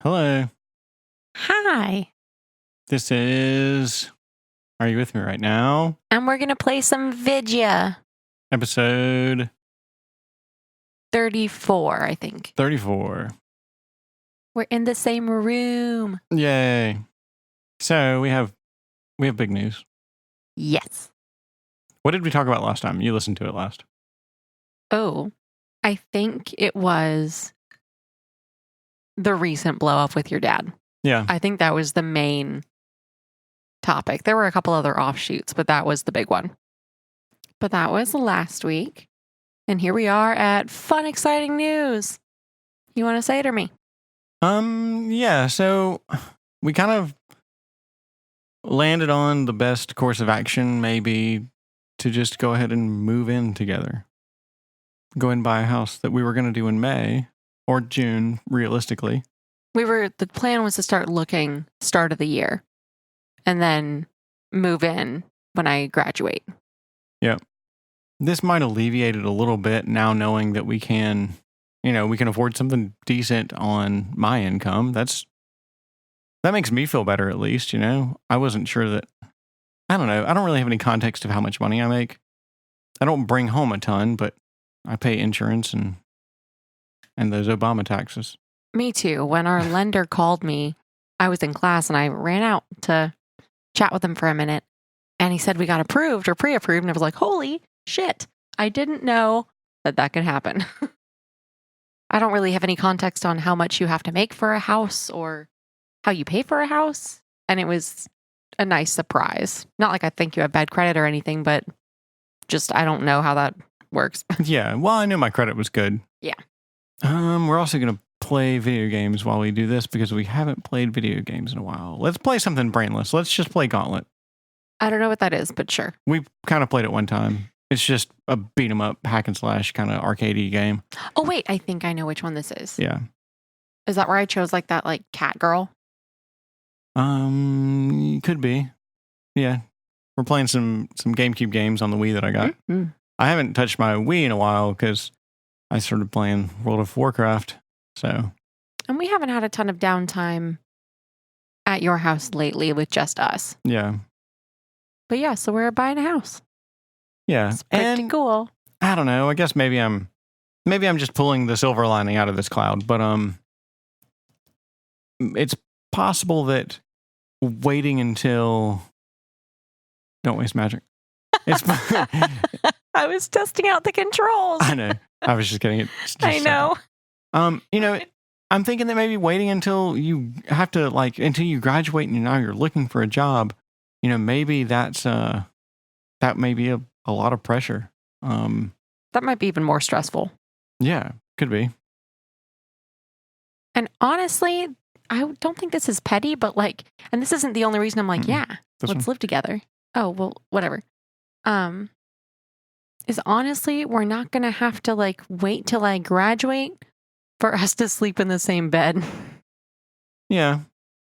Hello. Hi. This is Are You With Me Right Now? And we're going to play some Vidya. Episode 34, I think. 34. We're in the same room. Yay. So we have big news. Yes. What did we talk about last time? You listened to it last. Oh, I think it was the recent blow up with your dad. Yeah. I think that was the main topic. There were a couple other offshoots, but that was the big one. But that was last week. And here we are at fun, exciting news. You want to say it or me? Yeah, so we kind of landed on the best course of action, maybe to just go ahead and move in together. Go and buy a house that we were going to do in May or June, realistically. The plan was to start looking start of the year and then move in when I graduate. Yeah. This might alleviate it a little bit now knowing that we can afford something decent on my income. That makes me feel better at least, I wasn't sure that, I don't know. I don't really have any context of how much money I make. I don't bring home a ton, but I pay insurance and those Obama taxes. Me too. When our lender called me, I was in class and I ran out to chat with him for a minute. And he said we got approved or pre-approved. And I was like, holy shit. I didn't know that could happen. I don't really have any context on how much you have to make for a house or how you pay for a house. And it was a nice surprise. Not like I think you have bad credit or anything, but just I don't know how that works. Yeah. Well, I knew my credit was good. Yeah. We're also going to play video games while we do this because we haven't played video games in a while. Let's play something brainless. Let's just play Gauntlet. I don't know what that is, but sure. We kind of played it one time. It's just a beat 'em up hack and slash kind of arcadey game. Oh wait, I think I know which one this is. Yeah. Is that where I chose like that cat girl? Could be. Yeah. We're playing some GameCube games on the Wii that I got. Mm-hmm. I haven't touched my Wii in a while because I started playing World of Warcraft. So. And we haven't had a ton of downtime at your house lately with just us. Yeah. But yeah, so we're buying a house. Yeah. It's pretty cool. I don't know. I guess maybe I'm just pulling the silver lining out of this cloud, but it's possible that waiting until don't waste magic. It's I was testing out the controls. I know. I was just getting it. I know. I'm thinking that maybe waiting until you have to until you graduate and now you're looking for a job, maybe that's that may be a lot of pressure. That might be even more stressful. Yeah, could be. And honestly, I don't think this is petty, but and this isn't the only reason I'm like, yeah, let's live together. Oh, well, whatever. Is honestly, we're not going to have to wait till I graduate for us to sleep in the same bed. Yeah.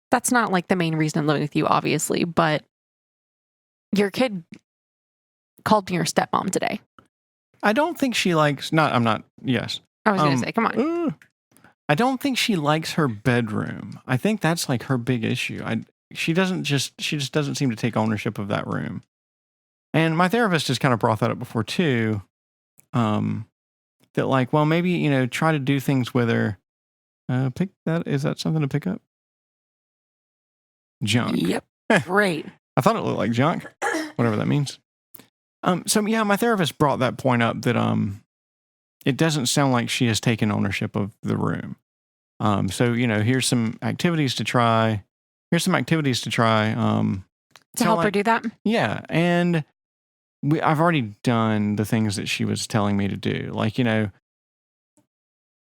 That's not the main reason I'm living with you, obviously, but your kid called me your stepmom today. I don't think she likes, yes. I was going to say, come on. I don't think she likes her bedroom. I think that's her big issue. She just doesn't seem to take ownership of that room. And my therapist has kind of brought that up before too. That well, maybe, try to do things with her. Is that something to pick up? Junk. Yep. Great. I thought it looked like junk, whatever that means. So yeah, my therapist brought that point up that, it doesn't sound like she has taken ownership of the room. So, here's some activities to try. To help her do that? Yeah. And I've already done the things that she was telling me to do.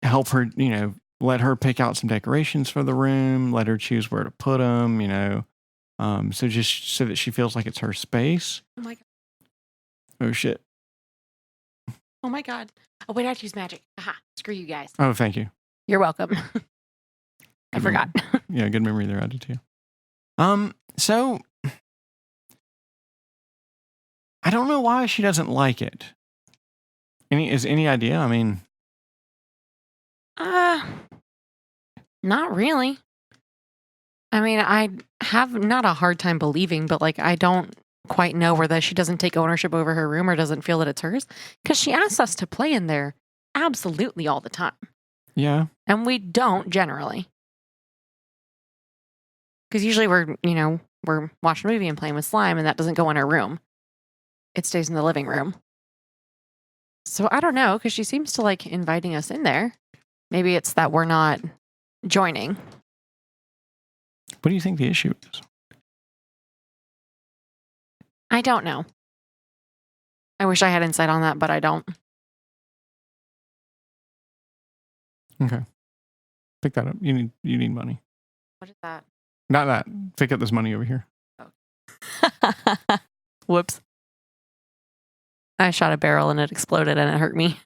Help her, let her pick out some decorations for the room, let her choose where to put them, so just so that she feels like it's her space. Oh my God. Oh shit. Oh my God. Oh, wait, I choose magic. Aha. Screw you guys. Oh, thank you. You're welcome. I forgot. Yeah, good memory there. I did too. So I don't know why she doesn't like it. Any idea? I mean, not really. I mean, I have not a hard time believing, but like, I don't quite know whether she doesn't take ownership over her room or doesn't feel that it's hers. Because she asks us to play in there absolutely all the time. Yeah. And we don't generally. Because usually we're watching a movie and playing with slime, and that doesn't go in her room. It stays in the living room. So I don't know, because she seems to like inviting us in there. Maybe it's that we're not joining. What do you think the issue is? I don't know. I wish I had insight on that, but I don't. Okay. Pick that up. You need money. What is that? Not that. Pick up this money over here. Oh. Whoops. I shot a barrel and it exploded and it hurt me.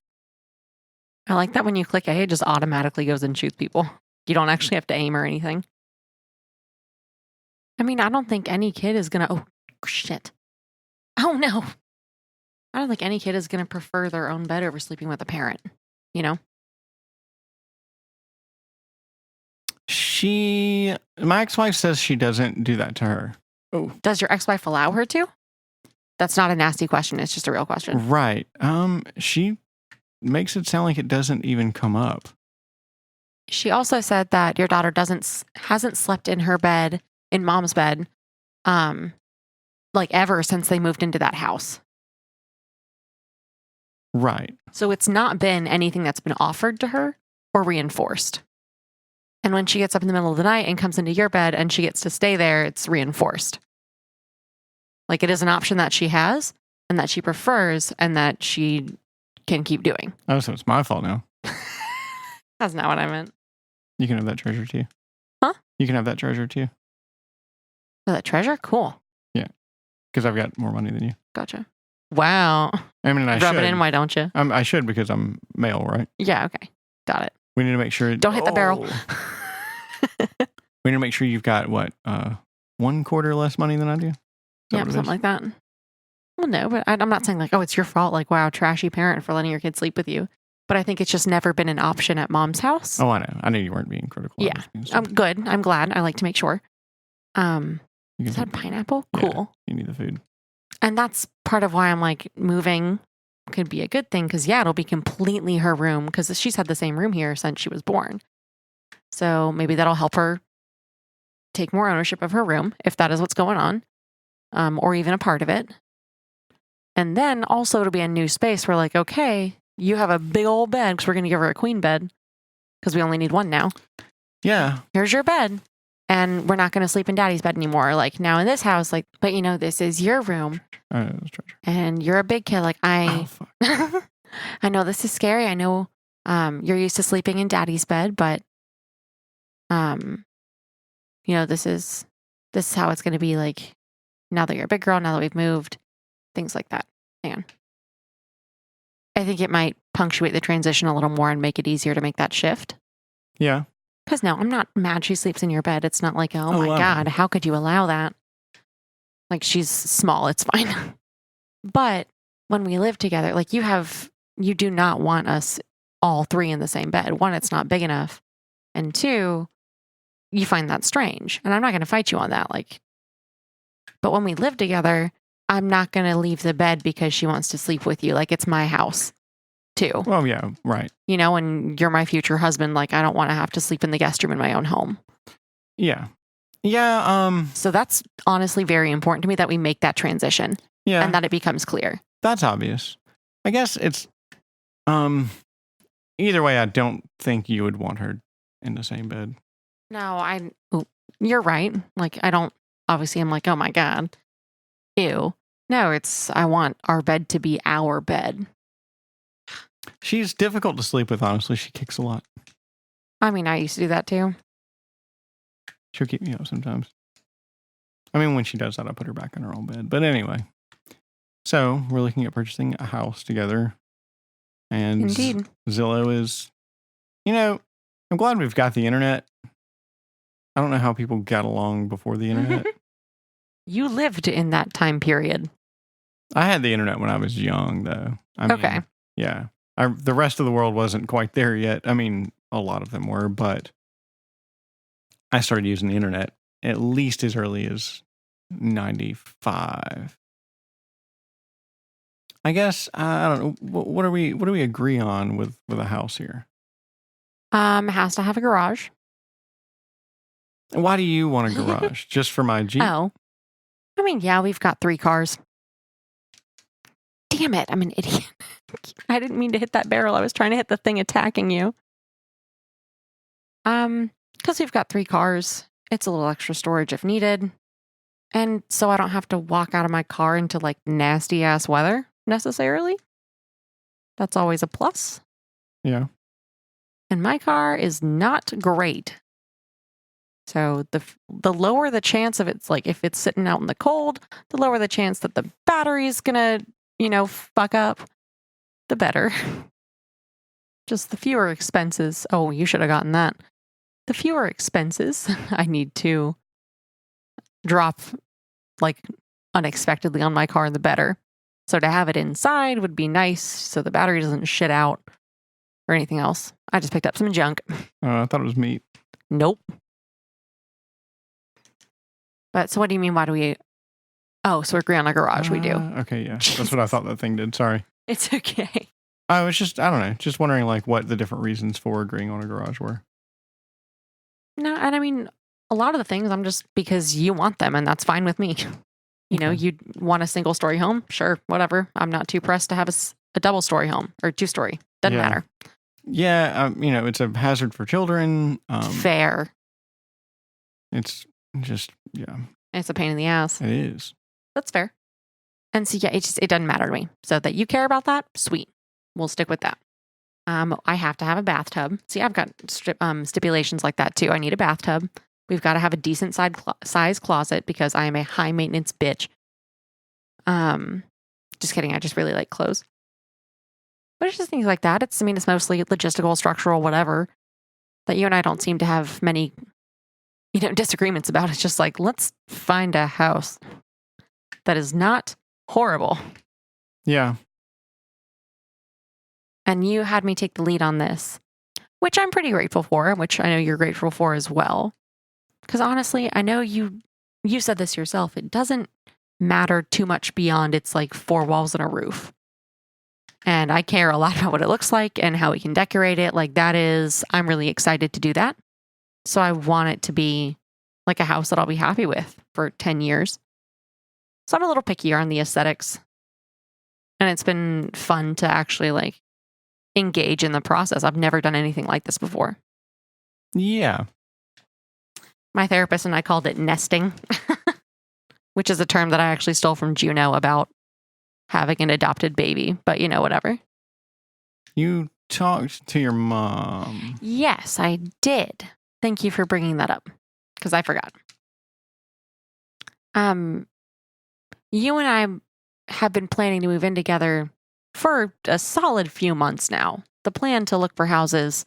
I like that when you click A, it just automatically goes and shoots people. You don't actually have to aim or anything. I mean, I don't think any kid is going to... Oh, shit. Oh, no. I don't think any kid is going to prefer their own bed over sleeping with a parent, you know? My ex-wife says she doesn't do that to her. Oh. Does your ex-wife allow her to? That's not a nasty question. It's just a real question. Right. She makes it sound like it doesn't even come up. She also said that your daughter hasn't slept in her bed, in mom's bed, like ever since they moved into that house. Right. So it's not been anything that's been offered to her or reinforced. And when she gets up in the middle of the night and comes into your bed and she gets to stay there, it's reinforced. Like it is an option that she has and that she prefers and that she can keep doing. Oh, so it's my fault now. That's not what I meant. You can have that treasure too. Huh? You can have that treasure too. Oh, that treasure? Cool. Yeah. Because I've got more money than you. Gotcha. Wow. I mean, I Rub should. it in, why don't you? I should because I'm male, right? Yeah, okay. Got it. We need to make sure... Don't hit the barrel. We need to make sure you've got, what, 1/4 less money than I do? Yeah, something like that. Well, no, but I'm not saying like, oh, it's your fault. Like, wow, trashy parent for letting your kid sleep with you. But I think it's just never been an option at mom's house. Oh, I know. I knew you weren't being critical. Yeah. I'm good. I'm glad. I like to make sure. Is that a pineapple? Yeah, cool. You need the food. And that's part of why I'm like, moving could be a good thing. Because, yeah, it'll be completely her room. Because she's had the same room here since she was born. So maybe that'll help her take more ownership of her room, if that is what's going on. Or even a part of it. And then also it'll be a new space where like, okay, you have a big old bed because we're going to give her a queen bed because we only need one now. Yeah. Here's your bed. And we're not going to sleep in daddy's bed anymore. Like now in this house, like, but you know, this is your room. I know, that's treasure. And you're a big kid. Like Oh, fuck. I know this is scary. I know you're used to sleeping in daddy's bed, but you know, this is how it's going to be like now that you're a big girl, now that we've moved, things like that. And I think it might punctuate the transition a little more and make it easier to make that shift. Yeah. Because no, I'm not mad she sleeps in your bed. It's not like, oh my wow. God, how could you allow that? Like she's small, it's fine. But when we live together, like you do not want us all three in the same bed. One, it's not big enough. And two, you find that strange. And I'm not going to fight you on that. Like, but when we live together, I'm not going to leave the bed because she wants to sleep with you. Like it's my house too. Well, yeah, right. You know, and you're my future husband. Like I don't want to have to sleep in the guest room in my own home. Yeah. Yeah. So that's honestly very important to me that we make that transition. Yeah. And that it becomes clear. That's obvious. I guess it's, either way, I don't think you would want her in the same bed. No, you're right. Like obviously I'm like, oh my God, ew. No, I want our bed to be our bed. She's difficult to sleep with, honestly. She kicks a lot. I mean, I used to do that too. She'll keep me up sometimes. I mean, when she does that, I put her back in her own bed. But anyway, so we're looking at purchasing a house together. And Indeed. Zillow is, I'm glad we've got the internet. I don't know how people got along before the internet. You lived in that time period. I had the internet when I was young, though. Okay. Yeah. The rest of the world wasn't quite there yet. I mean, a lot of them were, but I started using the internet at least as early as 95. I guess I don't know. What do we agree on with a house here? It has to have a garage. Why do you want a garage? Just for my Jeep? Oh, I mean, yeah, we've got 3 cars. Damn it! I'm an idiot. I didn't mean to hit that barrel. I was trying to hit the thing attacking you. Because we've got 3 cars, it's a little extra storage if needed, and so I don't have to walk out of my car into like nasty ass weather necessarily. That's always a plus. Yeah. And my car is not great. So the lower the chance of it's like if it's sitting out in the cold, the lower the chance that the battery's gonna, fuck up, the better. Just the fewer expenses. Oh, you should have gotten that. The fewer expenses I need to drop like unexpectedly on my car, the better. So to have it inside would be nice so the battery doesn't shit out or anything else. I just picked up some junk. I thought it was meat. Nope. But so what do you mean? Why do we? Oh, so we agree on a garage. We do. Okay, yeah. That's what I thought that thing did. Sorry. It's okay. I was just, I don't know, just wondering like what the different reasons for agreeing on a garage were. No, and I mean, a lot of the things I'm just because you want them and that's fine with me. You want a single story home? Sure, whatever. I'm not too pressed to have a double story home or 2-story. Doesn't matter. Yeah, it's a hazard for children. Fair. It's just, yeah. It's a pain in the ass. It is. That's fair. And so, yeah, it doesn't matter to me. So that you care about that, sweet. We'll stick with that. I have to have a bathtub. See, I've got stipulations like that too. I need a bathtub. We've got to have a decent size closet because I am a high maintenance bitch. Just kidding. I just really like clothes. But it's just things like that. It's mostly logistical, structural, whatever that you and I don't seem to have many, disagreements about. It's just like, let's find a house that is not horrible. Yeah. And you had me take the lead on this, which I'm pretty grateful for, which I know you're grateful for as well. Because honestly, I know you said this yourself. It doesn't matter too much beyond it's like 4 walls and a roof. And I care a lot about what it looks like and how we can decorate it. Like I'm really excited to do that. So I want it to be like a house that I'll be happy with for 10 years. So I'm a little pickier on the aesthetics. And it's been fun to actually like engage in the process. I've never done anything like this before. Yeah. My therapist and I called it nesting, which is a term that I actually stole from Juno about having an adopted baby, but whatever. You talked to your mom. Yes, I did. Thank you for bringing that up because I forgot. You and I have been planning to move in together for a solid few months now. The plan to look for houses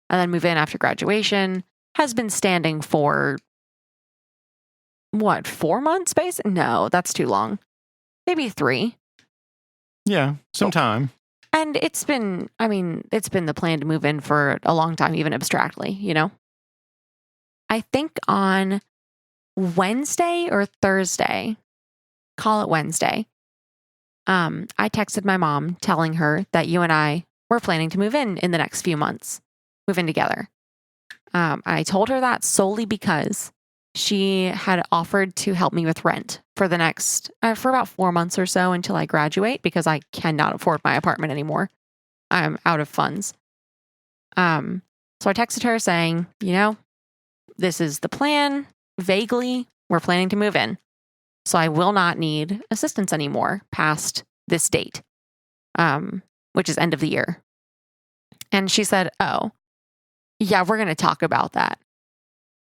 and then move in after graduation has been standing for, 4 months, basically? No, that's too long. Maybe 3. Yeah, some time. And it's been the plan to move in for a long time, even abstractly, I think on Wednesday or Thursday, call it Wednesday, I texted my mom telling her that you and I were planning to move in the next few months, move in together. I told her that solely because she had offered to help me with rent for the next, for about 4 months or so until I graduate because I cannot afford my apartment anymore. I'm out of funds. So I texted her saying, this is the plan. Vaguely, we're planning to move in. So I will not need assistance anymore past this date, which is end of the year. And she said, oh, yeah, we're going to talk about that.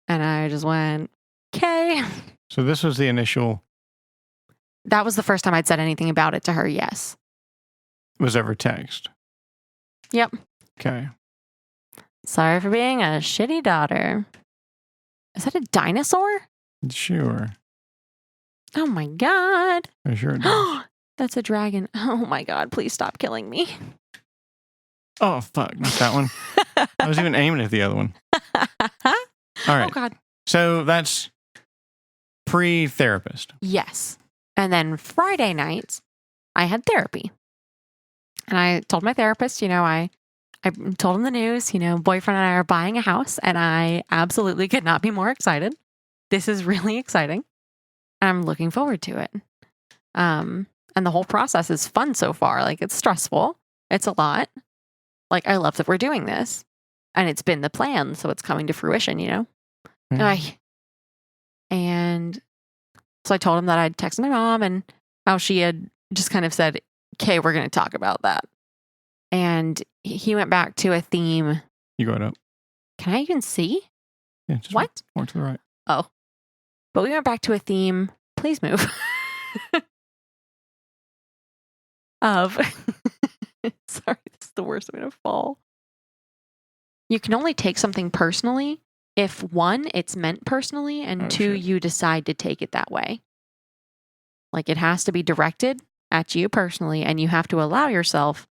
And I just went, okay. So this was the initial. That was the first time I'd said anything about it to her, yes. Was ever text? Yep. Okay. Sorry for being a shitty daughter. Is that a dinosaur? Sure. Oh my God. I sure does. That's a dragon. Oh my God, please stop killing me. Oh, fuck. Not that one. I was even aiming at the other one. All right. Oh God. So that's Pre-therapist. Yes. And then Friday night, I had therapy. And I told my therapist, I told him the news, boyfriend and I are buying a house, and I absolutely could not be more excited. This is really exciting. I'm looking forward to it. And the whole process is fun so far. Like, it's stressful. It's a lot. Like, I love that we're doing this. And it's been the plan, so it's coming to fruition, Mm-hmm. And so I told him that I'd texted my mom and how she had just kind of said, okay, we're going to talk about that. And he went back to a theme. You got up. Can I even see? Yeah, just What? more to the right. Oh. But we went back to a theme. Please move. Of. Sorry, this is the worst way to fall. You can only take something personally if, one, it's meant personally, and two, shit. you decide to take it that way. Like, it has to be directed at you personally, and you have to allow yourself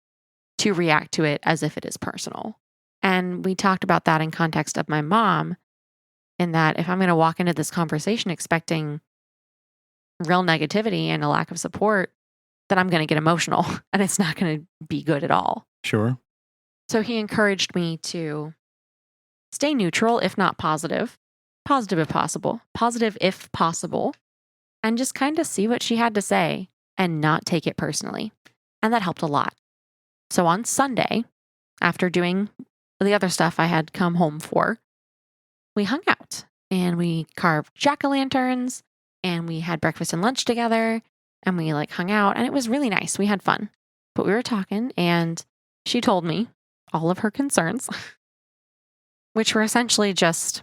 to react to it as if it is personal. And we talked about that in context of my mom, in that if I'm going to walk into this conversation expecting real negativity and a lack of support, then I'm going to get emotional, and it's not going to be good at all. Sure. So he encouraged me to stay neutral, if not positive if possible, and just kind of see what she had to say and not take it personally. And that helped a lot. So on Sunday, after doing the other stuff I had come home for, we hung out and we carved jack-o'-lanterns and we had breakfast and lunch together and we hung out, and it was really nice. We had fun. But we were talking and she told me all of her concerns, which were essentially just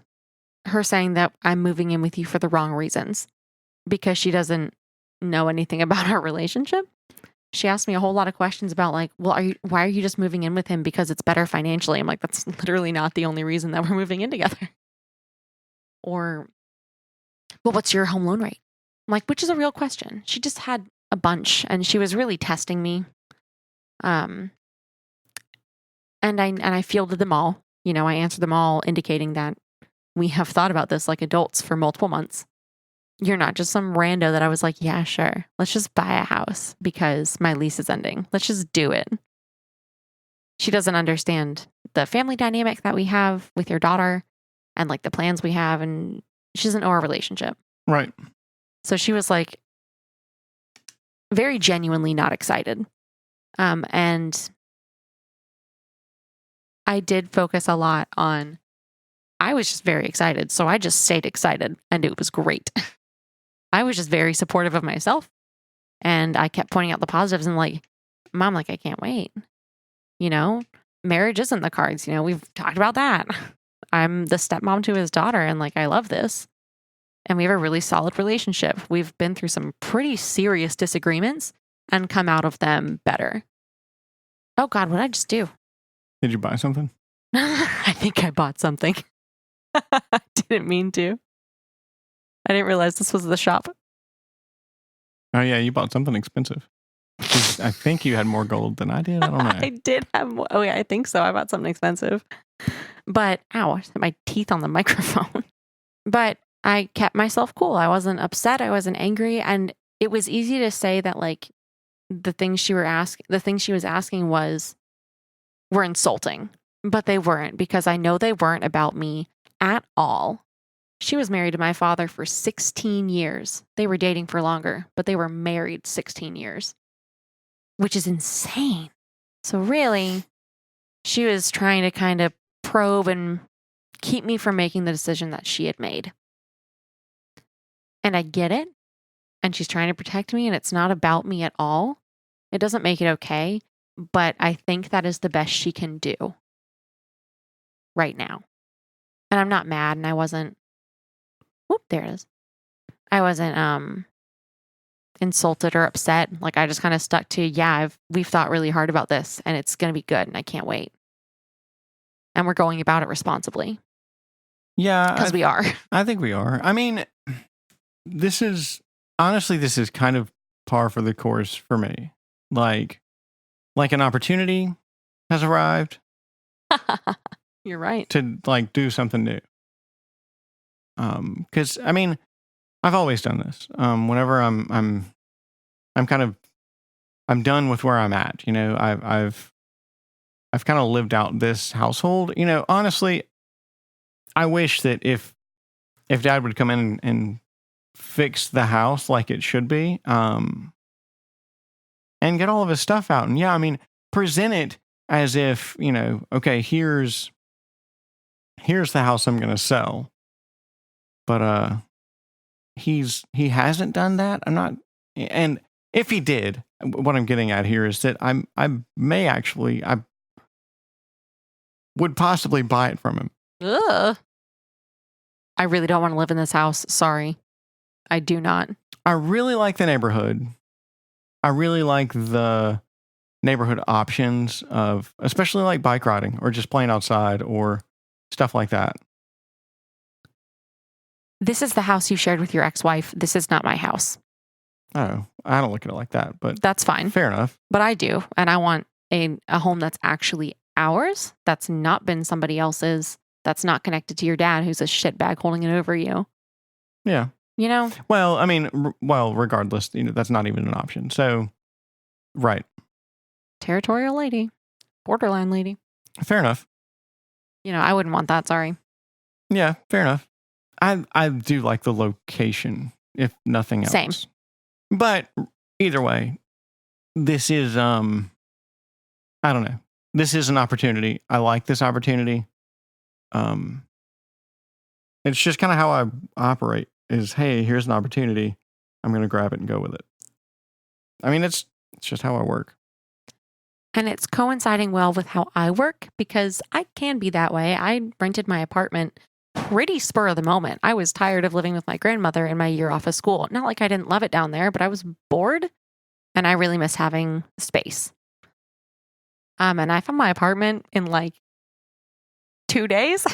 her saying that I'm moving in with you for the wrong reasons because she doesn't know anything about our relationship. She asked me a whole lot of questions about why are you just moving in with him because it's better financially? I'm like, that's literally not the only reason that we're moving in together. Or, well, what's your home loan rate? I'm like, which is a real question. She just had a bunch and she was really testing me. And I fielded them all. I answered them all, indicating that we have thought about this like adults for multiple months. You're not just some rando that I was like, yeah, sure. Let's just buy a house because my lease is ending. Let's just do it. She doesn't understand the family dynamic that we have with your daughter and the plans we have. And she doesn't know our relationship. Right. So she was very genuinely not excited. And I did focus a lot on, I was just very excited. So I just stayed excited and it was great. I was just very supportive of myself. And I kept pointing out the positives and Mom, I can't wait. Marriage isn't the cards. We've talked about that. I'm the stepmom to his daughter and I love this. And we have a really solid relationship. We've been through some pretty serious disagreements and come out of them better. Oh God, what did I just do? Did you buy something? I think I bought something. I didn't mean to. I didn't realize this was the shop. Oh yeah, you bought something expensive. I think you had more gold than I did. I don't know. I did have more. Oh yeah, I think so. I bought something expensive. But ow, I hit my teeth on the microphone. But I kept myself cool. I wasn't upset. I wasn't angry. And it was easy to say that the things she was asking were insulting. But they weren't, because I know they weren't about me at all. She was married to my father for 16 years. They were dating for longer, but they were married 16 years, which is insane. So really, she was trying to kind of probe and keep me from making the decision that she had made. And I get it. And she's trying to protect me, and it's not about me at all. It doesn't make it okay, but I think that is the best she can do right now. And I'm not mad, and I wasn't, whoop, there it is. I wasn't insulted or upset. I just kind of stuck to, yeah, we've thought really hard about this and it's going to be good and I can't wait. And we're going about it responsibly. Yeah. Because we are. I think we are. I mean, this is kind of par for the course for me. Like an opportunity has arrived. You're right. To do something new. Because I mean, I've always done this. Whenever I'm kind of I'm done with where I'm at. I've kind of lived out this household. Honestly, I wish that if Dad would come in and fix the house like it should be, and get all of his stuff out, and yeah, I mean, present it as if okay, here's the house I'm going to sell, but he hasn't done that. I'm not, and if he did, what I'm getting at here is that I would possibly buy it from him. Ugh. I really don't want to live in this house. Sorry. I do not. I really like the neighborhood. I really like the neighborhood options of, especially like bike riding or just playing outside or stuff like that. This is the house you shared with your ex-wife. This is not my house. Oh, I don't look at it like that, but that's fine. Fair enough. But I do. And I want a home that's actually ours, that's not been somebody else's, that's not connected to your dad who's a shitbag holding it over you. Yeah. Well, I mean, regardless, that's not even an option. So, right. Territorial lady. Borderline lady. Fair enough. I wouldn't want that, sorry. Yeah, fair enough. I do like the location, if nothing else. Same. But either way, this is I don't know. This is an opportunity. I like this opportunity. It's just kind of how I operate is, hey, here's an opportunity. I'm going to grab it and go with it. I mean, it's just how I work. And it's coinciding well with how I work because I can be that way. I rented my apartment pretty spur of the moment. I was tired of living with my grandmother in my year off of school. Not like I didn't love it down there, but I was bored and I really miss having space. And I found my apartment in like 2 days.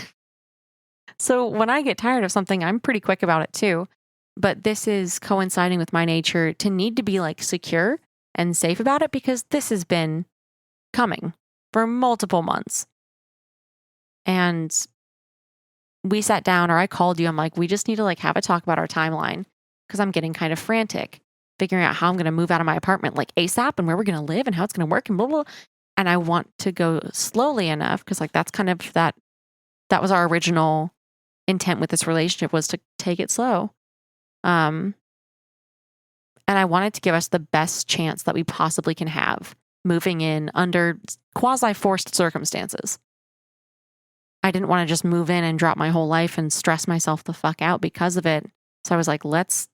So when I get tired of something, I'm pretty quick about it too. But this is coinciding with my nature to need to be like secure and safe about it because this has been coming for multiple months. And we sat down, or I called you. I'm like, we just need to like have a talk about our timeline because I'm getting kind of frantic, figuring out how I'm going to move out of my apartment like ASAP and where we're going to live and how it's going to work and blah, blah. And I want to go slowly enough because like that's kind of that was our original intent with this relationship was to take it slow. And I wanted to give us the best chance that we possibly can have moving in under quasi-forced circumstances. I didn't want to just move in and drop my whole life and stress myself the fuck out because of it. So I was like, let's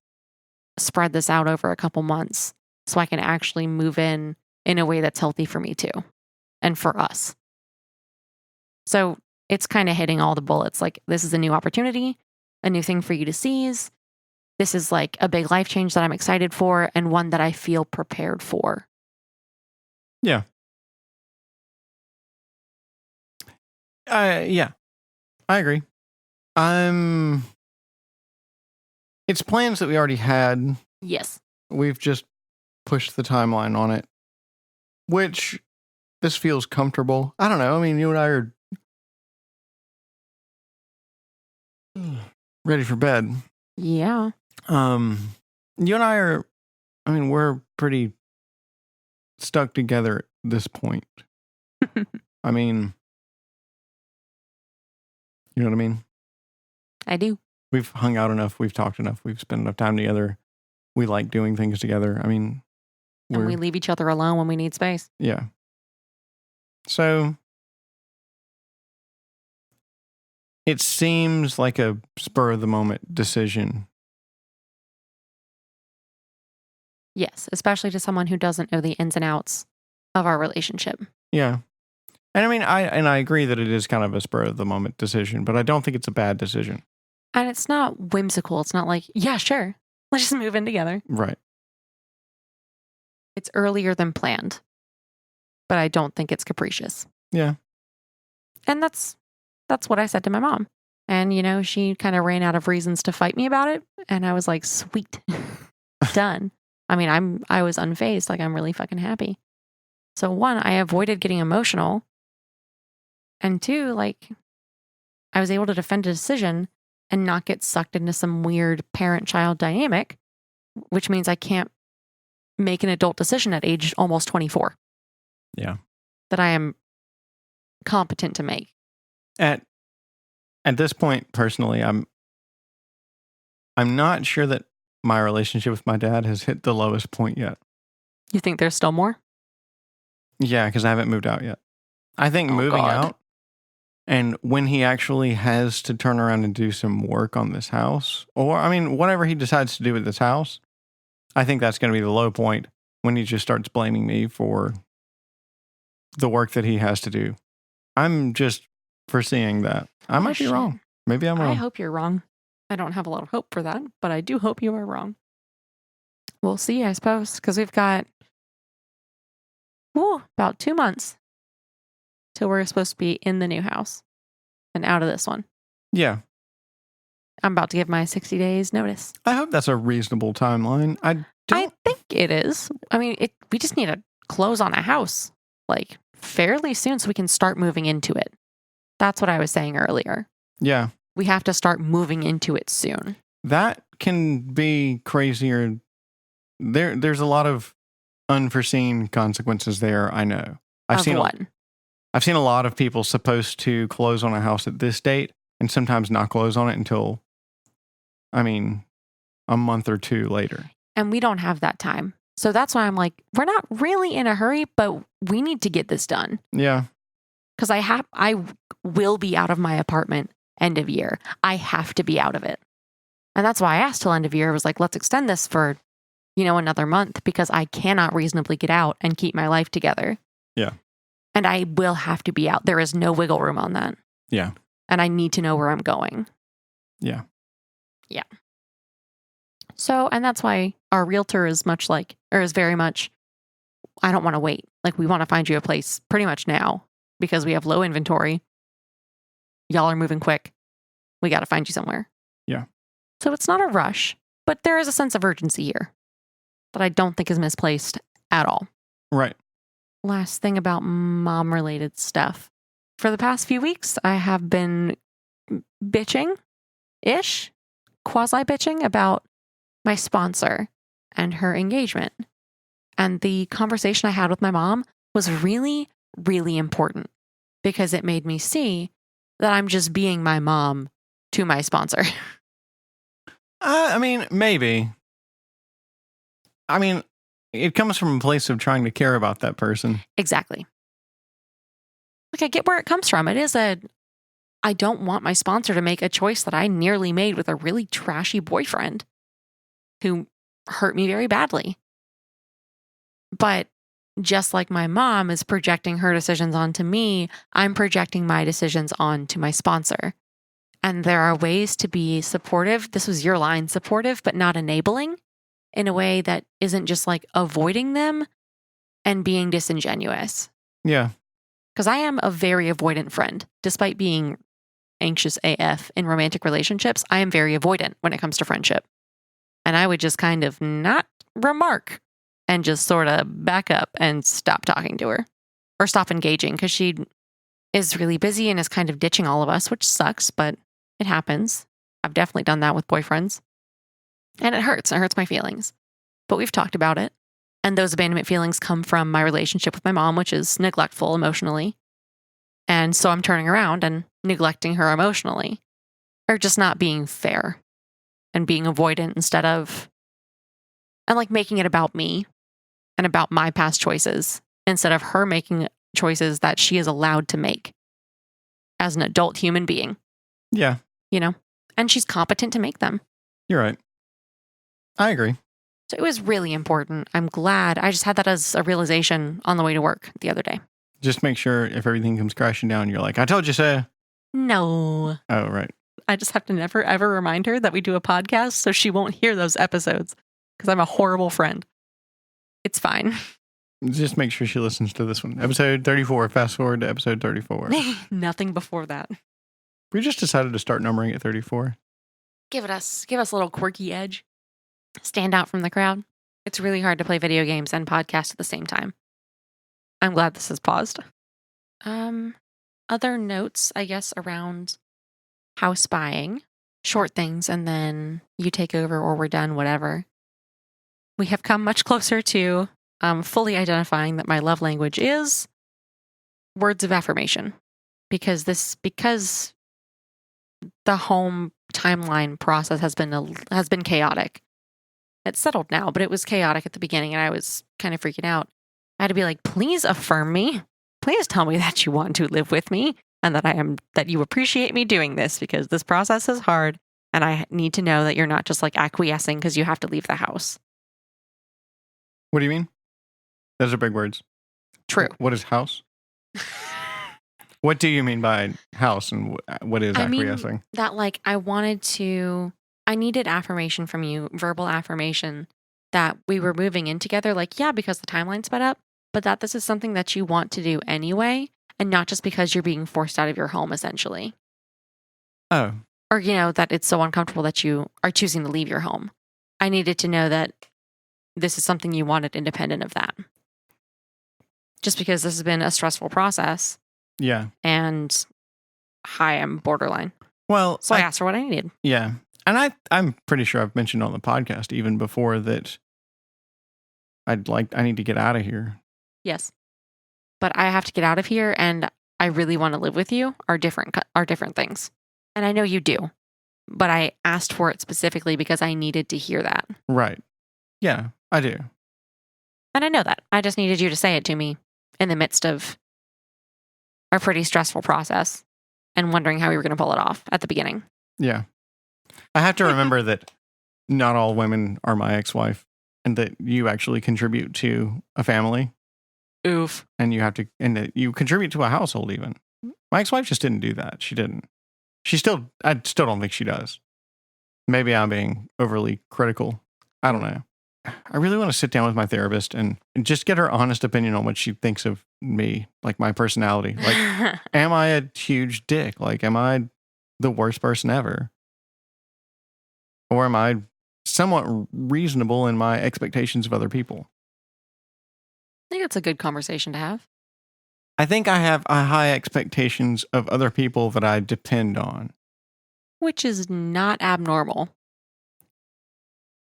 spread this out over a couple months so I can actually move in a way that's healthy for me too and for us. So it's kind of hitting all the bullets. Like, this is a new opportunity, a new thing for you to seize. This is like a big life change that I'm excited for and one that I feel prepared for. Yeah. Yeah, I agree. It's plans that we already had. Yes. We've just pushed the timeline on it, which this feels comfortable. I don't know. I mean, you and I are ready for bed. Yeah. You and I are, I mean, we're pretty stuck together at this point. I mean, you know what I mean? I do. We've hung out enough. We've talked enough. We've spent enough time together. We like doing things together. I mean, and we leave each other alone when we need space. Yeah. So it seems like a spur of the moment decision. Yes, especially to someone who doesn't know the ins and outs of our relationship. Yeah. And I mean, I agree that it is kind of a spur of the moment decision, but I don't think it's a bad decision. And it's not whimsical. It's not like, yeah, sure, let's just move in together. Right. It's earlier than planned, but I don't think it's capricious. Yeah. And that's what I said to my mom. And, she kind of ran out of reasons to fight me about it. And I was like, sweet, done. I mean, I was unfazed. Like, I'm really fucking happy. So 1, I avoided getting emotional. And 2, like, I was able to defend a decision and not get sucked into some weird parent-child dynamic, which means I can't make an adult decision at age almost 24. Yeah. That I am competent to make. At this point, personally, I'm not sure that my relationship with my dad has hit the lowest point yet. You think there's still more? Yeah, because I haven't moved out yet. I think Oh, moving God. out, and when he actually has to turn around and do some work on this house, or I mean, whatever he decides to do with this house, I think that's going to be the low point when he just starts blaming me for the work that he has to do. I'm just foreseeing that. I might be shit. wrong. Maybe I'm I wrong. hope you're wrong. I don't have a lot of hope for that, but I do hope you are wrong. We'll see, I suppose, because we've got about 2 months till we're supposed to be in the new house and out of this one. Yeah. I'm about to give my 60 days notice. I hope that's a reasonable timeline. I think it is. I mean, we just need to close on a house like fairly soon so we can start moving into it. That's what I was saying earlier. Yeah. We have to start moving into it soon. That can be crazier. There's a lot of unforeseen consequences there, I know. I've seen a lot of people supposed to close on a house at this date and sometimes not close on it until, a month or two later. And we don't have that time. So that's why I'm like, we're not really in a hurry, but we need to get this done. Yeah. Because I will be out of my apartment end of year. I have to be out of it. And that's why I asked till end of year. I was like, let's extend this for, another month because I cannot reasonably get out and keep my life together. Yeah. And I will have to be out. There is no wiggle room on that. Yeah. And I need to know where I'm going. Yeah. Yeah. So, and that's why our realtor is very much, I don't want to wait. Like, we want to find you a place pretty much now because we have low inventory. Y'all are moving quick. We got to find you somewhere. Yeah. So it's not a rush, but there is a sense of urgency here that I don't think is misplaced at all. Right. Last thing about mom-related stuff. For the past few weeks, I have been bitching-ish, quasi-bitching about my sponsor and her engagement. And the conversation I had with my mom was really, really important because it made me see that I'm just being my mom to my sponsor. Maybe. It comes from a place of trying to care about that person. Exactly. Like, I get where it comes from. I don't want my sponsor to make a choice that I nearly made with a really trashy boyfriend who hurt me very badly. But just like my mom is projecting her decisions onto me, I'm projecting my decisions onto my sponsor. And there are ways to be supportive. This was your line, supportive, but not enabling, in a way that isn't just like avoiding them and being disingenuous. Yeah. Because I am a very avoidant friend. Despite being anxious AF in romantic relationships, I am very avoidant when it comes to friendship. And I would just kind of not remark and just sort of back up and stop talking to her or stop engaging because she is really busy and is kind of ditching all of us, which sucks, but it happens. I've definitely done that with boyfriends. And it hurts. It hurts my feelings. But we've talked about it. And those abandonment feelings come from my relationship with my mom, which is neglectful emotionally. And so I'm turning around and neglecting her emotionally, or just not being fair and being avoidant instead of, and like making it about me and about my past choices instead of her making choices that she is allowed to make as an adult human being. Yeah. And she's competent to make them. You're right. I agree. So it was really important. I'm glad. I just had that as a realization on the way to work the other day. Just make sure if everything comes crashing down, you're like, I told you so. No. Oh, right. I just have to never, ever remind her that we do a podcast so she won't hear those episodes because I'm a horrible friend. It's fine. Just make sure she listens to this one. Episode 34. Fast forward to episode 34. Nothing before that. We just decided to start numbering at 34. Give us a little quirky edge. Stand out from the crowd. It's really hard to play video games and podcast at the same time. I'm glad this is paused. Other notes, I guess, around house buying. short things and then you take over or we're done, whatever. We have come much closer to fully identifying that my love language is words of affirmation. Because the home timeline process has been chaotic. It's settled now, but it was chaotic at the beginning and I was kind of freaking out. I had to be like, please affirm me. Please tell me that you want to live with me and that you appreciate me doing this because this process is hard and I need to know that you're not just like acquiescing because you have to leave the house. What do you mean? Those are big words. True. What is house? What do you mean by house and what is acquiescing? Mean that like I needed affirmation from you, verbal affirmation that we were moving in together. Like, yeah, because the timeline sped up, but that this is something that you want to do anyway and not just because you're being forced out of your home essentially. Oh. Or, that it's so uncomfortable that you are choosing to leave your home. I needed to know that this is something you wanted independent of that. Just because this has been a stressful process. Yeah. And I'm borderline. Well, so I asked for what I needed. Yeah. And I'm pretty sure I've mentioned on the podcast even before that I need to get out of here. Yes. But I have to get out of here and I really want to live with you are different things. And I know you do. But I asked for it specifically because I needed to hear that. Right. Yeah, I do. And I know that. I just needed you to say it to me in the midst of a pretty stressful process and wondering how we were going to pull it off at the beginning. Yeah. I have to remember that not all women are my ex-wife and that you actually contribute to a family. Oof. And that you contribute to a household even. My ex-wife just didn't do that. She didn't. I still don't think she does. Maybe I'm being overly critical. I don't know. I really want to sit down with my therapist and just get her honest opinion on what she thinks of me, like my personality. Like, am I a huge dick? Like, am I the worst person ever? Or am I somewhat reasonable in my expectations of other people? I think it's a good conversation to have. I think I have high expectations of other people that I depend on. Which is not abnormal.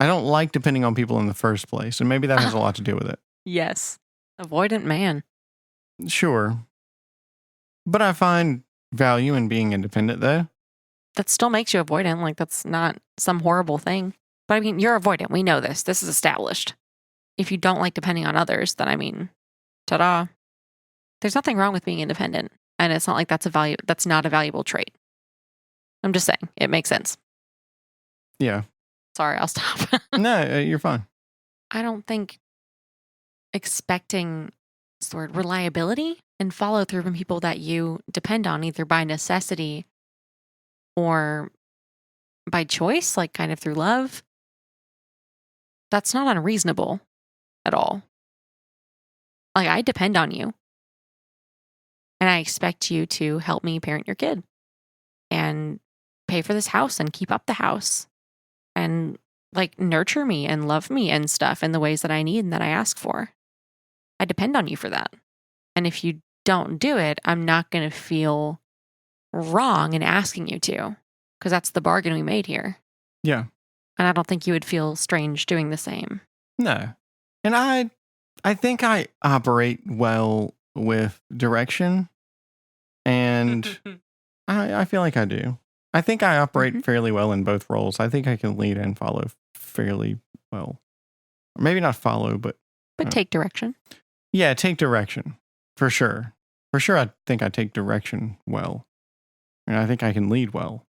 I don't like depending on people in the first place, and maybe that has a lot to do with it. Yes. Avoidant man. Sure. But I find value in being independent, though. That still makes you avoidant. Like, that's not some horrible thing. But I mean, you're avoidant. We know this. This is established. If you don't like depending on others, then I mean, ta-da. There's nothing wrong with being independent. And it's not like that's not a valuable trait. I'm just saying. It makes sense. Yeah. Sorry, I'll stop. No, you're fine. I don't think expecting reliability and follow through from people that you depend on either by necessity or by choice, like kind of through love, that's not unreasonable at all. Like, I depend on you and I expect you to help me parent your kid and pay for this house and keep up the house and like nurture me and love me and stuff in the ways that I need and that I ask for. I depend on you for that. And if you don't do it, I'm not going to feel wrong in asking you to, because that's the bargain we made here. Yeah. And I don't think you would feel strange doing the same. No. And I think I operate well with direction, and I feel like I do. I think I operate fairly well in both roles. I think I can lead and follow fairly well. Or maybe not follow, but take direction. Yeah, take direction. For sure. For sure, I think I take direction well. And I think I can lead well.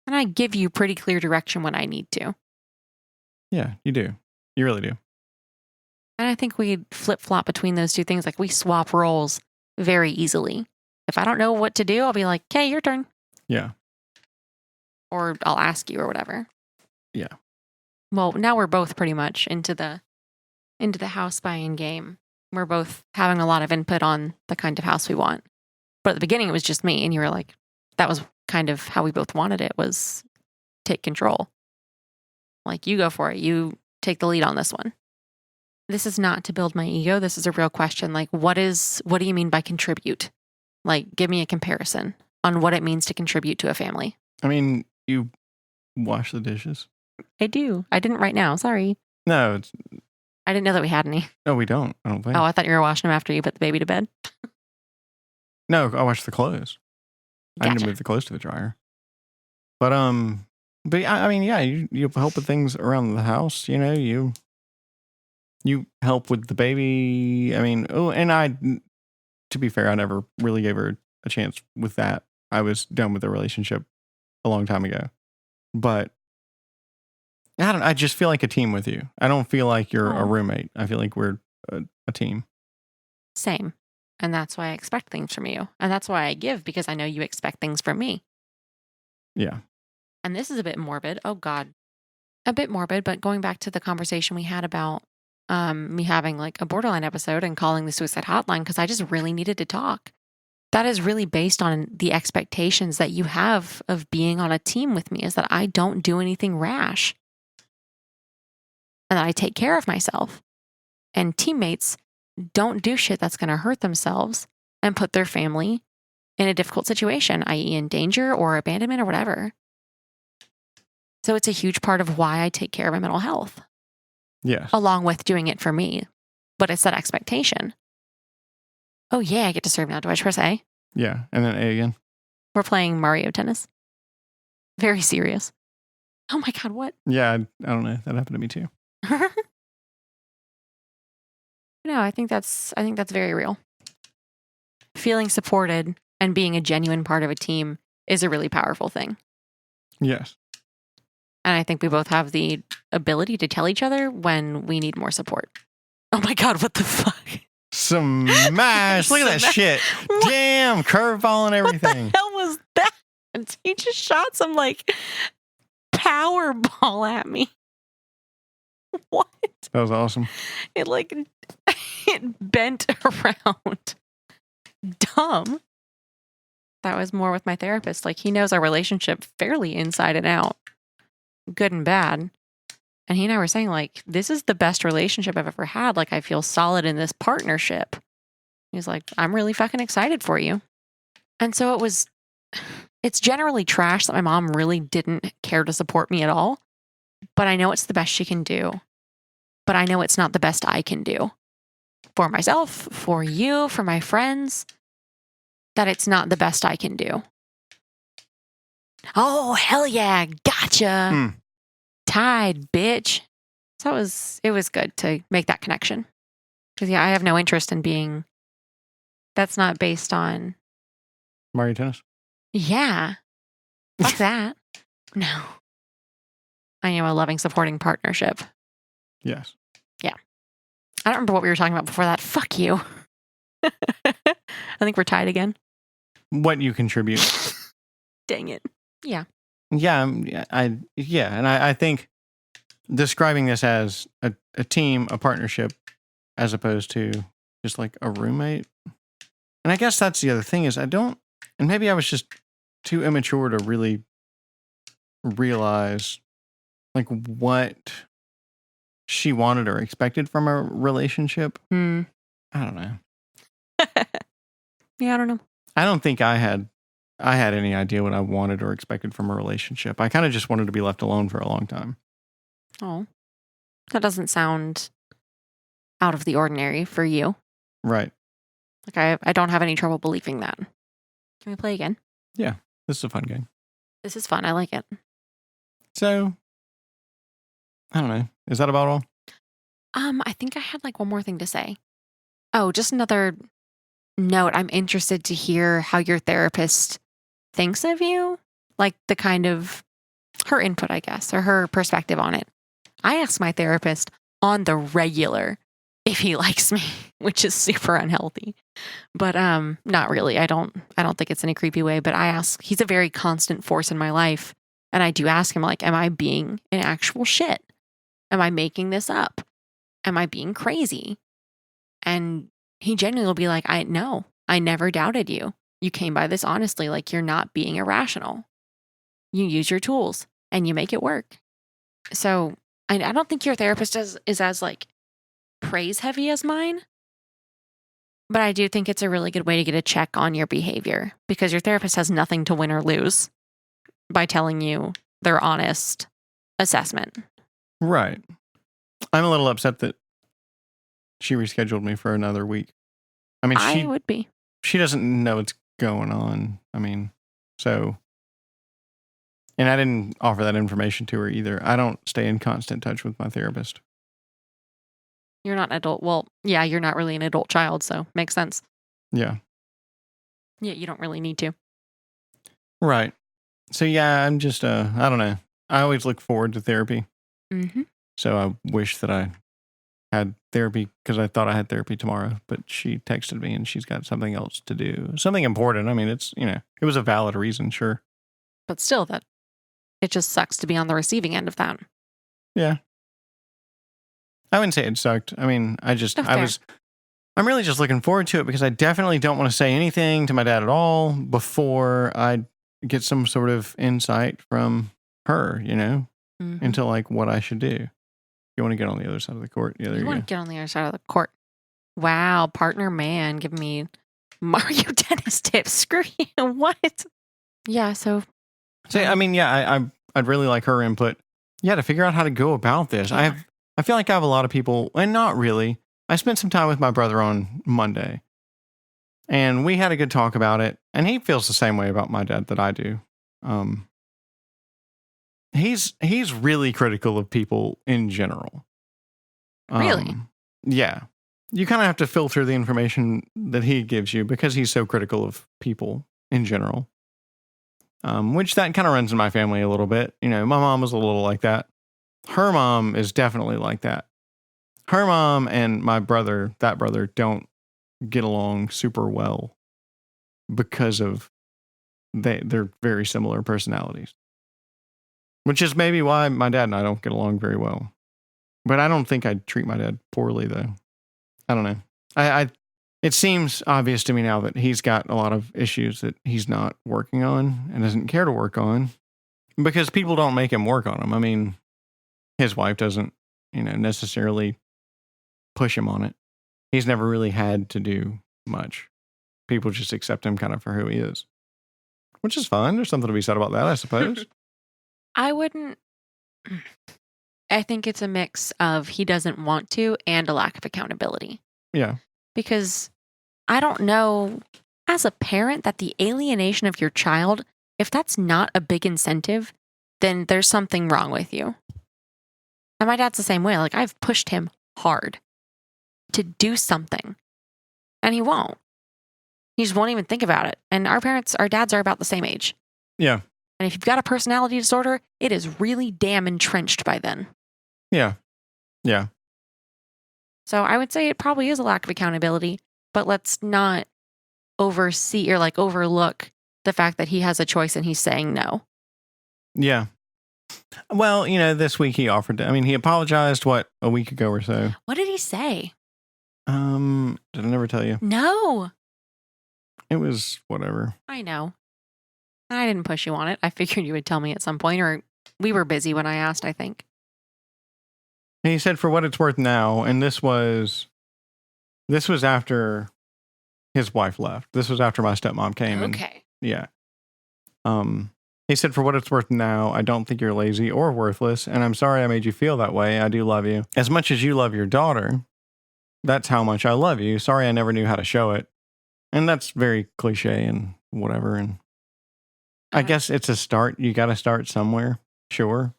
And I give you pretty clear direction when I need to. Yeah, you do. You really do. And I think we flip-flop between those two things. Like, we swap roles very easily. If I don't know what to do, I'll be like, okay, your turn. Yeah. Or I'll ask you or whatever. Yeah. Well, now we're both pretty much into the house buying game. We're both having a lot of input on the kind of house we want. But at the beginning, it was just me. And you were like, that was kind of how we both wanted it, was take control. Like, you go for it. You take the lead on this one. This is not to build my ego. This is a real question. Like, what do you mean by contribute? Like, give me a comparison on what it means to contribute to a family. I mean, You wash the dishes? I do. I didn't right now. Sorry. No, I didn't know that we had any. no, we don't. I don't think. Oh, I thought you were washing them after you put the baby to bed. No, I wash the clothes. I need to Gotcha. move the clothes to the dryer. But yeah, I mean, yeah, you help with things around the house. You know, you help with the baby. I mean, to be fair, I never really gave her a chance with that. I was done with the relationship a long time ago. But I just feel like a team with you. I don't feel like you're a Oh. roommate. I feel like we're a team. Same. And that's why I expect things from you. And that's why I give, because I know you expect things from me. Yeah. And this is a bit morbid. Oh, God. A bit morbid, but going back to the conversation we had about me having like a borderline episode and calling the suicide hotline because I just really needed to talk. That is really based on the expectations that you have of being on a team with me, is that I don't do anything rash and that I take care of myself. And teammates don't do shit that's going to hurt themselves and put their family in a difficult situation, i.e., in danger or abandonment or whatever. So it's a huge part of why I take care of my mental health. Yes. Along with doing it for me. But it's that expectation. Oh, yeah, I get to serve now. Do I press A? Yeah. And then A again. We're playing Mario Tennis. Very serious. Oh my God, what? Yeah. I don't know. That happened to me too. No, I think that's very real. Feeling supported and being a genuine part of a team is a really powerful thing. Yes. And I think we both have the ability to tell each other when we need more support. Oh my God, what the fuck? Smash. Look at that shit. What? Damn. Curveball and everything. What the hell was that? He just shot some like power ball at me. What? That was awesome. It like it bent around. Dumb. That was more with my therapist. Like, he knows our relationship fairly inside and out, good and bad. And he and I were saying, like, this is the best relationship I've ever had. Like, I feel solid in this partnership. He's like, I'm really fucking excited for you. And so it's generally trash that my mom really didn't care to support me at all. But I know it's the best she can do. But I know it's not the best I can do for myself, for you, for my friends. That it's not the best I can do. Oh, hell yeah. Gotcha. Tied, bitch. So it was good to make that connection. Because, yeah, I have no interest in being, that's not based on, Mario Tennis? yeah. Fuck that. No. I am a loving, supporting partnership. Yes. Yeah. I don't remember what we were talking about before that. Fuck you. I think we're tied again. What you contribute. Dang it. Yeah. Yeah. And I think describing this as a team, a partnership, as opposed to just like a roommate. And I guess that's the other thing is and maybe I was just too immature to really realize like what she wanted or expected from a relationship. I don't know. Yeah, I don't know. I don't think I had any idea what I wanted or expected from a relationship. I kind of just wanted to be left alone for a long time. Oh, that doesn't sound out of the ordinary for you. Right. Like, I don't have any trouble believing that. Can we play again? Yeah. This is a fun game. This is fun. I like it. So, I don't know. Is that about all? I think I had like one more thing to say. Oh, just another note. I'm interested to hear how your therapist thinks of you. Like the kind of her input, I guess, or her perspective on it. I ask my therapist on the regular if he likes me, which is super unhealthy. But not really. I don't think it's in a creepy way, but I ask, he's a very constant force in my life. And I do ask him, like, am I being an actual shit? Am I making this up? Am I being crazy? And he genuinely will be like, no, I never doubted you. You came by this honestly, like you're not being irrational. You use your tools and you make it work. So I don't think your therapist is as like praise heavy as mine. But I do think it's a really good way to get a check on your behavior because your therapist has nothing to win or lose by telling you their honest assessment. Right. I'm a little upset that she rescheduled me for another week. I mean, I would be. she doesn't know what's going on. I mean, so, and I didn't offer that information to her either. I don't stay in constant touch with my therapist. You're not an adult. Well, yeah, you're not really an adult child, so makes sense. Yeah. Yeah, you don't really need to. Right. So yeah, I'm just I don't know. I always look forward to therapy. Mm-hmm. So I wish that I had therapy because I thought I had therapy tomorrow, but she texted me and she's got something else to do. Something important. I mean, it's, it was a valid reason, sure. But still, that it just sucks to be on the receiving end of that. Yeah. I wouldn't say it sucked. I mean, I'm really just looking forward to it because I definitely don't want to say anything to my dad at all before I get some sort of insight from her, into like what I should do. You want to get on the other side of the court? Yeah, there you want to get on the other side of the court. Wow, partner man, give me Mario Tennis tips. Screw you. What? Yeah, so. I mean, yeah, I'd really like her input. Yeah, to figure out how to go about this. Yeah. I feel like I have a lot of people, and not really. I spent some time with my brother on Monday, and we had a good talk about it. And he feels the same way about my dad that I do. He's really critical of people in general. Really? Yeah. You kind of have to filter the information that he gives you because he's so critical of people in general. Which that kind of runs in my family a little bit. My mom was a little like that. Her mom is definitely like that. Her mom and that brother, don't get along super well because of they're very similar personalities. Which is maybe why my dad and I don't get along very well. But I don't think I'd treat my dad poorly, though. I don't know. It seems obvious to me now that he's got a lot of issues that he's not working on and doesn't care to work on because people don't make him work on them. I mean, his wife doesn't, necessarily push him on it. He's never really had to do much. People just accept him kind of for who he is, which is fine. There's something to be said about that, I suppose. I think it's a mix of he doesn't want to and a lack of accountability. Yeah. Because I don't know, as a parent, that the alienation of your child, if that's not a big incentive, then there's something wrong with you. And my dad's the same way. Like, I've pushed him hard to do something, and he won't. He just won't even think about it. And our dads are about the same age. Yeah. And if you've got a personality disorder, it is really damn entrenched by then. Yeah. Yeah. So I would say it probably is a lack of accountability, but let's not oversee or overlook the fact that he has a choice and he's saying no. Yeah. Well, this week he offered to, he apologized, a week ago or so. What did he say? Did I never tell you? No. It was whatever. I know. I didn't push you on it. I figured you would tell me at some point, or we were busy when I asked, I think. And he said, for what it's worth now, and this was after his wife left. This was after my stepmom came. Okay. And, yeah. He said, for what it's worth now, I don't think you're lazy or worthless, and I'm sorry I made you feel that way. I do love you. As much as you love your daughter, that's how much I love you. Sorry I never knew how to show it. And that's very cliche and whatever. And I guess it's a start. You got to start somewhere. Sure.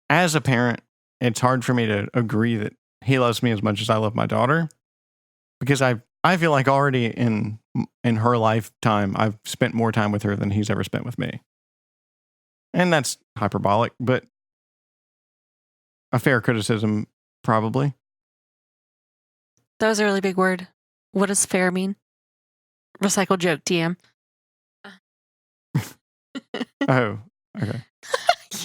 As a parent, it's hard for me to agree that he loves me as much as I love my daughter, because I feel like already in her lifetime, I've spent more time with her than he's ever spent with me. And that's hyperbolic, but a fair criticism, probably. That was a really big word. What does fair mean? Recycle joke, TM. Oh, okay.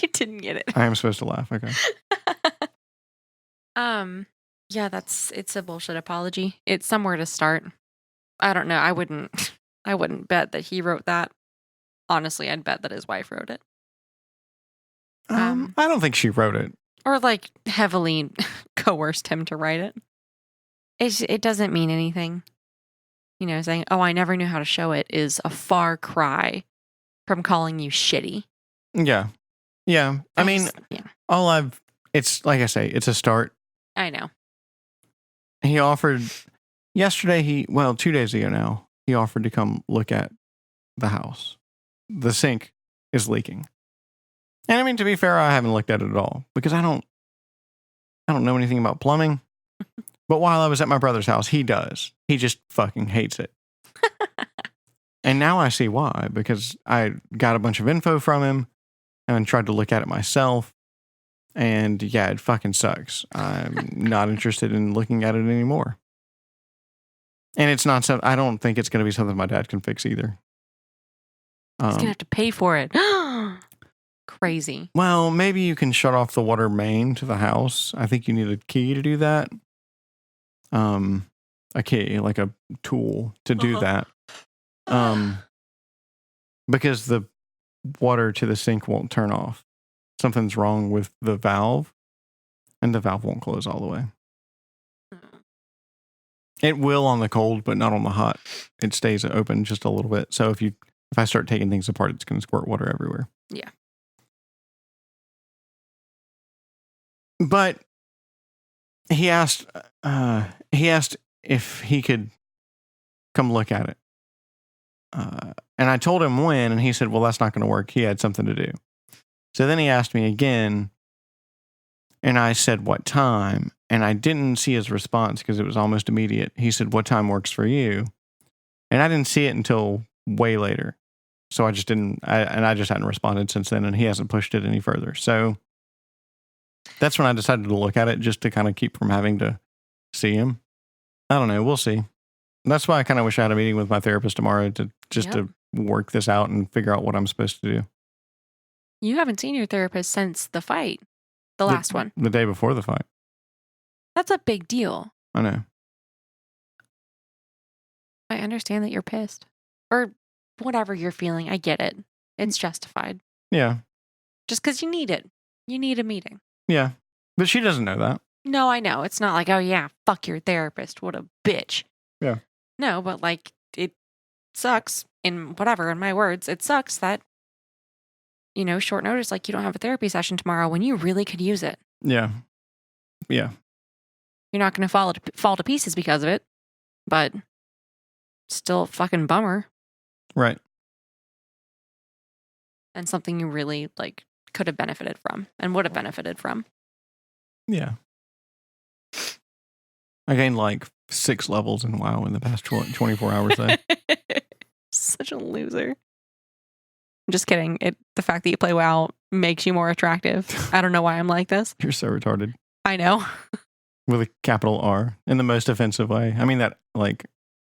You didn't get it. I am supposed to laugh. Okay. Yeah, it's a bullshit apology. It's somewhere to start. I don't know. I wouldn't bet that he wrote that. Honestly, I'd bet that his wife wrote it. I don't think she wrote it. Or heavily coerced him to write it. It doesn't mean anything. Saying, oh, I never knew how to show it is a far cry from calling you shitty. Yeah. Yeah. I mean, yeah, it's like I say, it's a start. I know. He offered yesterday, 2 days ago now, he offered to come look at the house. The sink is leaking. And I mean, to be fair, I haven't looked at it at all because I don't know anything about plumbing. But while I was at my brother's house, he does. He just fucking hates it. And now I see why, because I got a bunch of info from him and tried to look at it myself. And yeah, it fucking sucks. I'm not interested in looking at it anymore. And it's not something, I don't think it's going to be something my dad can fix either. He's going to have to pay for it. Crazy. Well, maybe you can shut off the water main to the house. I think you need a key to do that. A key, like a tool to do that. Because the water to the sink won't turn off. Something's wrong with the valve, and the valve won't close all the way. It will on the cold, but not on the hot. It stays open just a little bit. So if I start taking things apart, it's going to squirt water everywhere. Yeah. But he asked if he could come look at it. And I told him when, and he said, well, that's not going to work. He had something to do. So then he asked me again, and I said, what time? And I didn't see his response because it was almost immediate. He said, what time works for you? And I didn't see it until way later. So I just didn't, I just hadn't responded since then, and he hasn't pushed it any further. So that's when I decided to look at it, just to kind of keep from having to see him. I don't know. We'll see. That's why I kind of wish I had a meeting with my therapist tomorrow to work this out and figure out what I'm supposed to do. You haven't seen your therapist since the fight, the last one. The day before the fight. That's a big deal. I know. I understand that you're pissed. Or whatever you're feeling. I get it. It's justified. Yeah. Just because you need it. You need a meeting. Yeah. But she doesn't know that. No, I know. It's not like, oh yeah, fuck your therapist. What a bitch. Yeah. No, but like, it sucks, in my words, it sucks that, short notice, like you don't have a therapy session tomorrow when you really could use it. Yeah. Yeah. You're not going to fall to pieces because of it, but still a fucking bummer. Right. And something you really could have benefited from and would have benefited from. Yeah. I gained 6 levels in WoW in the past 24 hours though. Such a loser. I'm just kidding. The fact that you play WoW makes you more attractive. I don't know why I'm like this. You're so retarded. I know. With a capital R in the most offensive way. I mean that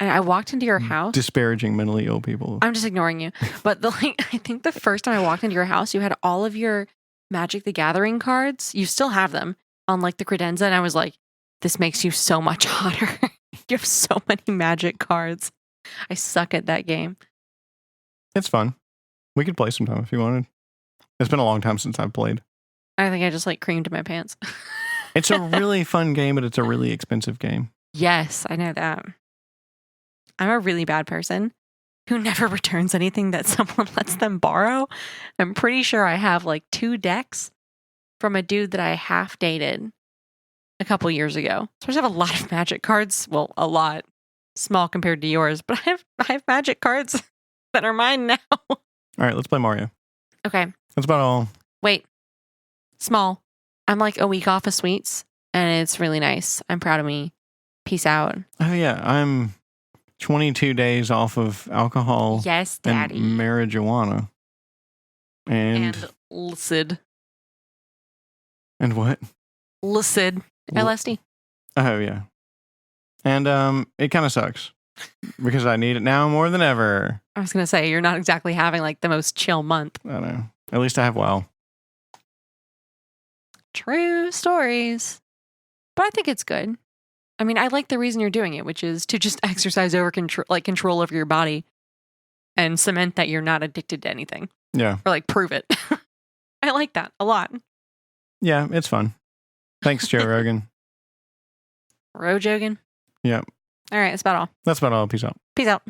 I walked into your house. Disparaging mentally ill people. I'm just ignoring you. But I think the first time I walked into your house, you had all of your Magic the Gathering cards. You still have them on the credenza. And I was like, this makes you so much hotter. You have so many Magic cards. I suck at that game. It's fun. We could play sometime if you wanted. It's been a long time since I've played. I think I just creamed my pants. It's a really fun game, but it's a really expensive game. Yes, I know that. I'm a really bad person who never returns anything that someone lets them borrow. I'm pretty sure I have 2 decks from a dude that I half dated a couple years ago. So I just have a lot of Magic cards. Well, a lot. Small compared to yours, but I have Magic cards that are mine now. All right, let's play Mario. Okay. That's about all. Wait. Small. I'm a week off of sweets, and it's really nice. I'm proud of me. Peace out. Oh, yeah. I'm 22 days off of alcohol. Yes, Daddy. And marijuana. And LSD. And what? LSD. LSD. Oh, yeah. And it kind of sucks because I need it now more than ever. I was going to say, you're not exactly having the most chill month. I know. At least I have WoW. True stories. But I think it's good. I mean, I like the reason you're doing it, which is to just exercise over control over your body and cement that you're not addicted to anything. Yeah. Or prove it. I like that a lot. Yeah, it's fun. Thanks, Joe Rogan. Rojogan? Yeah. All right, that's about all. That's about all. Peace out. Peace out.